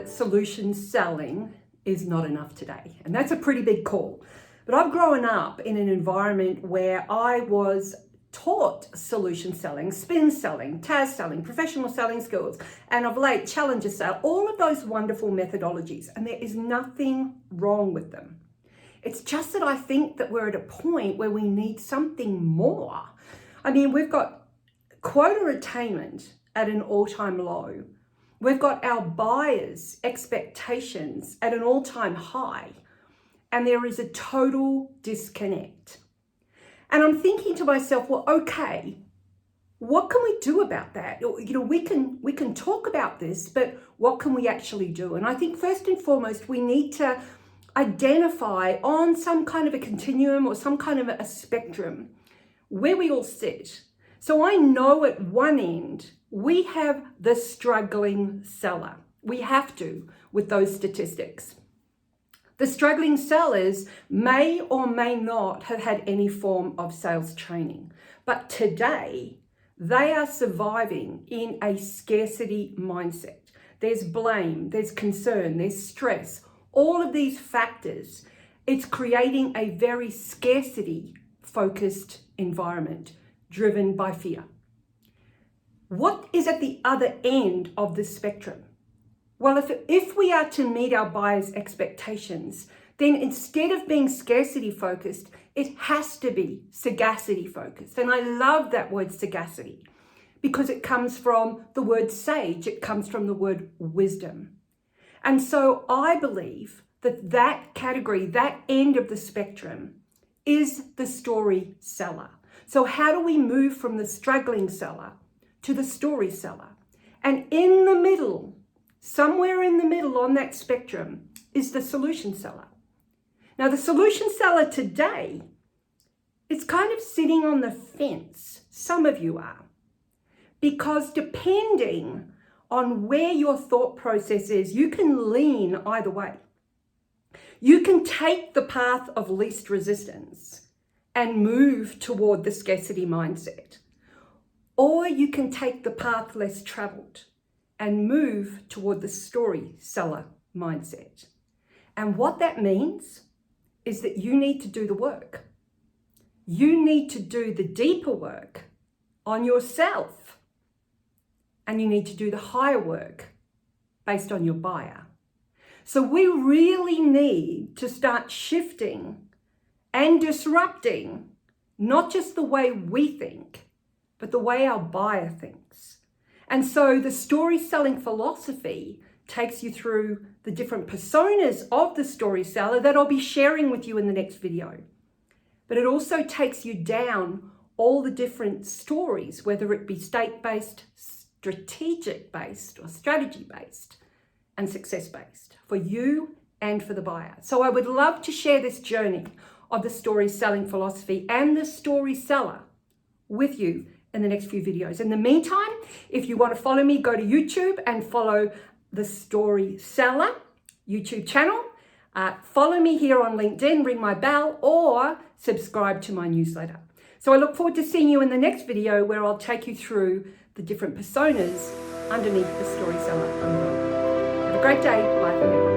that solution selling is not enough today. And that's a pretty big call. But I've grown up in an environment where I was taught solution selling, spin selling, TAS selling, professional selling skills, and of late, challenger sale, all of those wonderful methodologies. And there is nothing wrong with them. It's just that I think that we're at a point where we need something more. I mean, we've got quota attainment at an all-time low. We've got our buyers' expectations at an all-time high. And there is a total disconnect. And I'm thinking to myself, well, okay, what can we do about that? You know, we can talk about this, but what can we actually do? And I think first and foremost, we need to identify on some kind of a continuum or some kind of a spectrum where we all sit. So I know at one end, we have the struggling seller. We have to with those statistics. The struggling sellers may or may not have had any form of sales training, but today they are surviving in a scarcity mindset. There's blame, there's concern, there's stress, all of these factors. It's creating a very scarcity focused environment driven by fear. What is at the other end of the spectrum? Well, if we are to meet our buyers' expectations, then instead of being scarcity focused, it has to be sagacity focused. And I love that word sagacity because it comes from the word sage, it comes from the word wisdom. And so I believe that that category, that end of the spectrum, is the story seller. So how do we move from the struggling seller to the story seller? And in the middle, somewhere in the middle on that spectrum, is the solution seller. Now, the solution seller today is kind of sitting on the fence. Some of you are. Because depending on where your thought process is, you can lean either way. You can take the path of least resistance and move toward the scarcity mindset. Or you can take the path less traveled and move toward the story seller mindset. And what that means is that you need to do the work. You need to do the deeper work on yourself. And you need to do the higher work based on your buyer. So we really need to start shifting and disrupting not just the way we think, but the way our buyer thinks. And so the story selling philosophy takes you through the different personas of the story seller that I'll be sharing with you in the next video. But it also takes you down all the different stories, whether it be state-based, strategic-based, or strategy-based, and success-based for you and for the buyer. So I would love to share this journey of the story selling philosophy and the story seller with you in the next few videos. In the meantime, if you want to follow me, go to YouTube and follow the StorySeller YouTube channel. Follow me here on LinkedIn, ring my bell, or subscribe to my newsletter. So I look forward to seeing you in the next video where I'll take you through the different personas underneath the StorySeller umbrella. Have a great day. Bye for now.